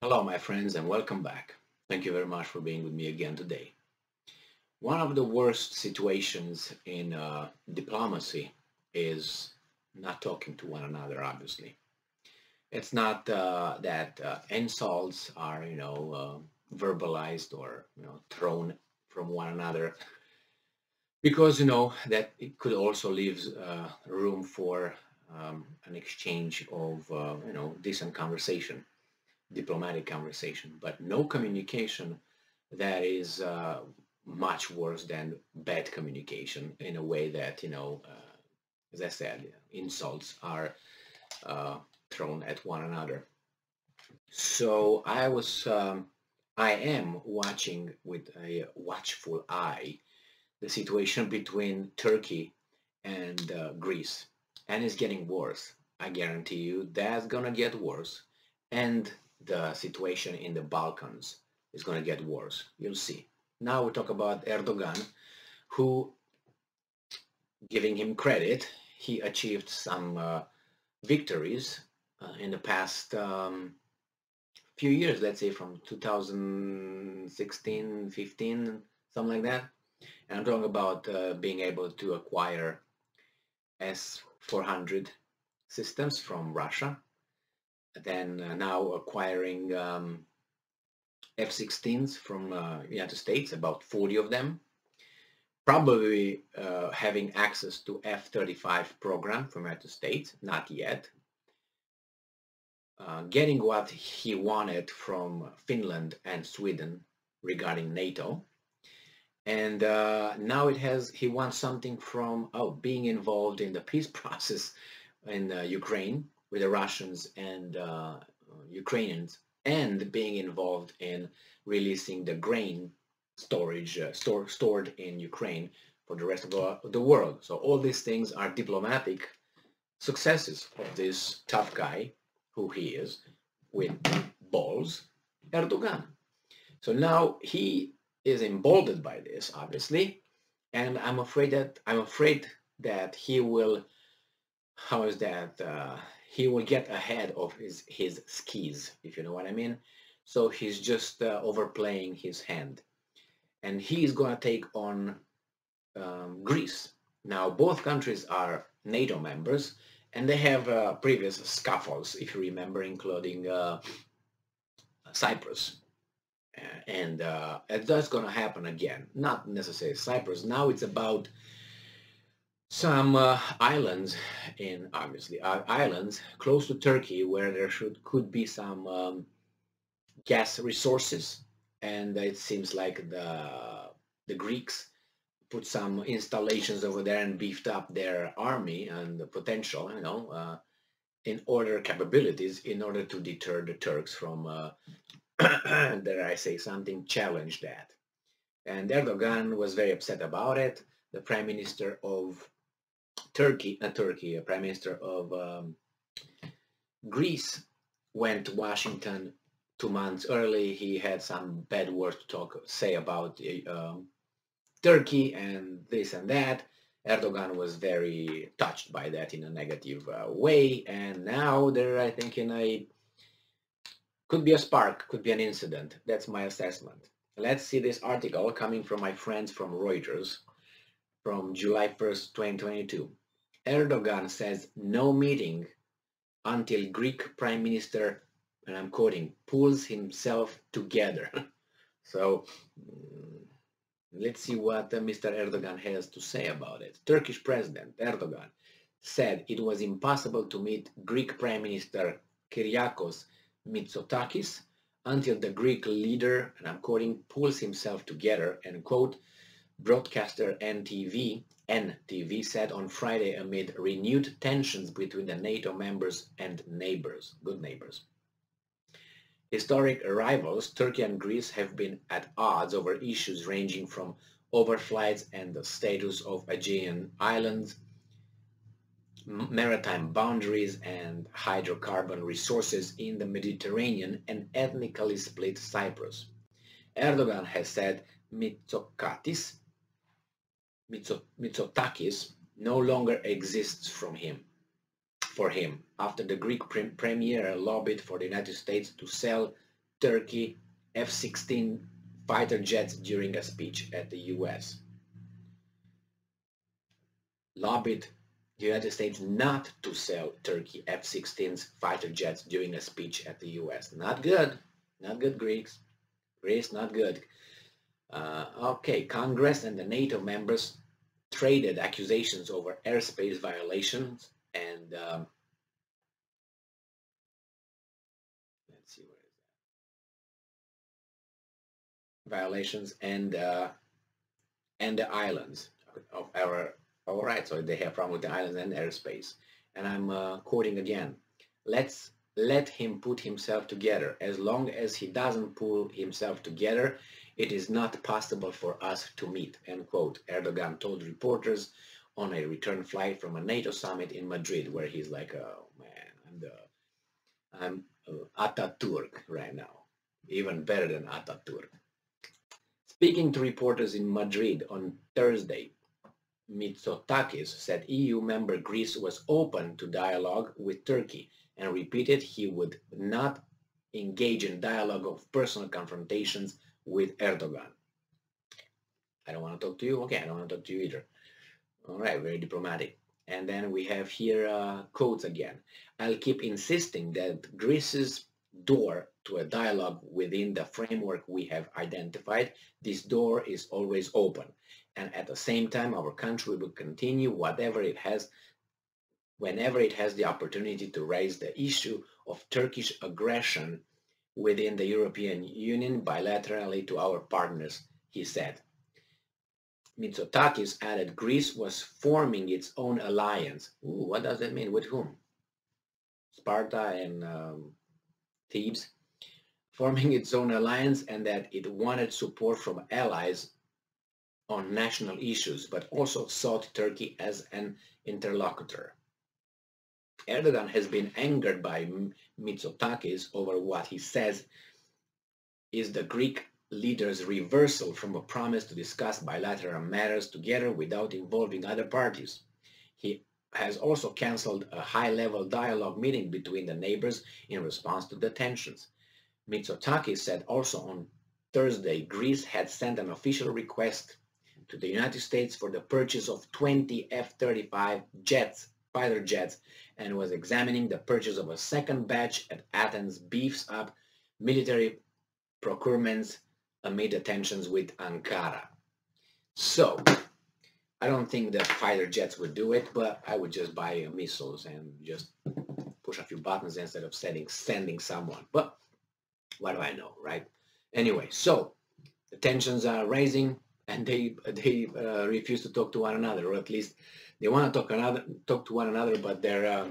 Hello, my friends, and welcome back. Thank you very much for being with me again today. One of the worst situations in diplomacy is not talking to one another, obviously. It's not that insults are, verbalized or, thrown from one another, because, that it could also leave room for an exchange of, decent conversation, diplomatic conversation, but no communication that is much worse than bad communication in a way that, as I said, insults are uh, thrown at one another. So I am watching with a watchful eye the situation between Turkey and Greece, and it's getting worse. I guarantee you that's gonna get worse, and the situation in the Balkans is gonna get worse. You'll see. Now we talk about Erdogan, who, giving him credit, he achieved some victories in the past few years, let's say from 2016, 15, something like that. And I'm talking about being able to acquire S-400 systems from Russia, then now acquiring F-16s from United States, about 40 of them, probably having access to F-35 program from United States, not yet, getting what he wanted from Finland and Sweden regarding NATO. And now he wants something from being involved in the peace process in Ukraine with the Russians and Ukrainians, and being involved in releasing the grain storage stored in Ukraine for the rest of the world. So all these things are diplomatic successes of this tough guy, who he is, with balls, Erdogan. So now he is emboldened by this, obviously, and I'm afraid that he will, how is that? He will get ahead of his skis, if you know what I mean. So he's just overplaying his hand, and he's gonna take on Greece. Now both countries are NATO members, and they have previous scuffles, if you remember, including Cyprus. And that's going to happen again. Not necessarily Cyprus. Now it's about some islands obviously islands close to Turkey, where there could be some gas resources, and it seems like the Greeks put some installations over there and beefed up their army and the potential, in order capabilities, in order to deter the Turks from, dare I say something, challenge that. And Erdogan was very upset about it. The Prime Minister of Prime Minister of Greece went to Washington 2 months early. He had some bad words to say about Turkey and this and that. Erdogan was very touched by that in a negative way, and now they're, I think, could be a spark, could be an incident. That's my assessment. Let's see this article coming from my friends from Reuters from July 1st, 2022. Erdogan says no meeting until Greek Prime Minister, and I'm quoting, pulls himself together. So let's see what Mr. Erdogan has to say about it. Turkish President Erdogan said it was impossible to meet Greek Prime Minister Kyriakos Mitsotakis until the Greek leader, and I'm quoting, pulls himself together, and quote, broadcaster NTV said on Friday amid renewed tensions between the NATO members and neighbors, good neighbors. Historic rivals, Turkey and Greece, have been at odds over issues ranging from overflights and the status of Aegean islands, maritime boundaries and hydrocarbon resources in the Mediterranean, and ethnically split Cyprus. Erdogan has said Mitsotakis no longer exists for him after the Greek premier lobbied for the United States to sell Turkey F-16 fighter jets during a speech at the US. Lobbied the United States not to sell Turkey F-16 fighter jets during a speech at the US. Not good. Not good, Greeks. Greece, not good. Okay, Congress and the NATO members traded accusations over airspace violations and let's see, where is that? Violations and the islands of our. All right, so they have problem with the islands and airspace. And I'm quoting again. Let's let him put himself together. As long as he doesn't pull himself together, it is not possible for us to meet, end quote, Erdogan told reporters on a return flight from a NATO summit in Madrid, where he's like, oh man, I'm Ataturk right now, even better than Ataturk. Speaking to reporters in Madrid on Thursday, Mitsotakis said EU member Greece was open to dialogue with Turkey and repeated he would not engage in dialogue of personal confrontations with Erdogan. I don't want to talk to you. Okay, I don't want to talk to you either. All right, very diplomatic. And then we have here quotes again. I'll keep insisting that Greece's door to a dialogue within the framework we have identified, this door is always open. And at the same time, our country will continue whenever it has the opportunity to raise the issue of Turkish aggression within the European Union bilaterally to our partners, he said. Mitsotakis added Greece was forming its own alliance. Ooh, what does that mean? With whom? Sparta and Thebes? Forming its own alliance, and that it wanted support from allies on national issues, but also sought Turkey as an interlocutor. Erdogan has been angered by Mitsotakis over what he says is the Greek leader's reversal from a promise to discuss bilateral matters together without involving other parties. He has also cancelled a high-level dialogue meeting between the neighbors in response to the tensions. Mitsotakis said also on Thursday Greece had sent an official request to the United States for the purchase of 20 F-35 fighter jets, and was examining the purchase of a second batch at Athens beefs up military procurements amid the tensions with Ankara. So, I don't think the fighter jets would do it, but I would just buy missiles and just push a few buttons instead of sending someone. But what do I know, right? Anyway, so the tensions are rising, and they refuse to talk to one another, or at least they want to talk to one another, but their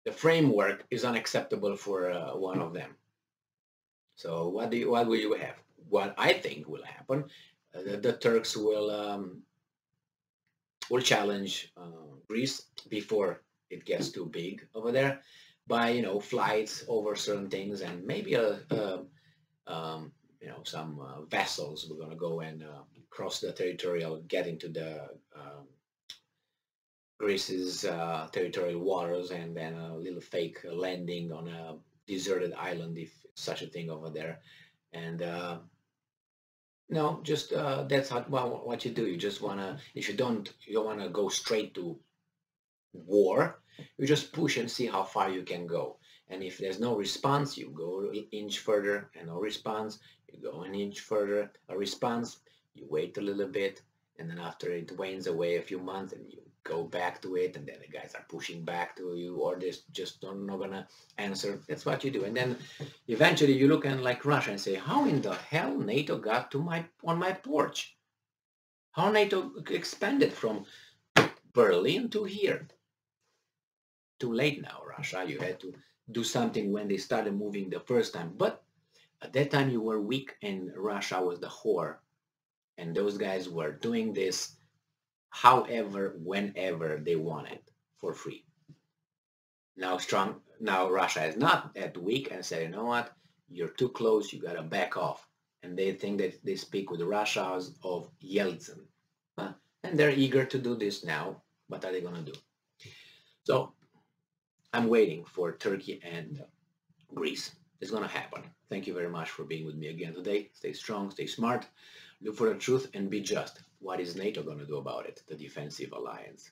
the framework is unacceptable for one of them. So what will you have? What I think will happen, the Turks will challenge Greece before it gets too big over there by flights over certain things, and maybe some vessels were going to go and cross the territorial, get into the Greece's territorial waters, and then a little fake landing on a deserted island, if such a thing over there. And no, just that's what you do. You just wanna, if you don't wanna go straight to war, you just push and see how far you can go. And if there's no response, you go an inch further, and no response, you go an inch further, a response, you wait a little bit, and then after it wanes away a few months, and you go back to it, and then the guys are pushing back to you, or they just not gonna answer. That's what you do. And then eventually you look at like Russia and say, how in the hell NATO got to on my porch? How NATO expanded from Berlin to here? Too late now, Russia. You had to do something when they started moving the first time. But at that time you were weak, and Russia was the whore. And those guys were doing this however, whenever they wanted, for free. Now Russia is not that weak and say, you know what, you're too close, you gotta back off. And they think that they speak with the Russias of Yeltsin. And they're eager to do this now. What are they gonna do? So I'm waiting for Turkey and Greece It's going to happen. Thank you very much for being with me again today. Stay strong, stay smart, look for the truth, and be just. What is NATO going to do about it? The defensive alliance.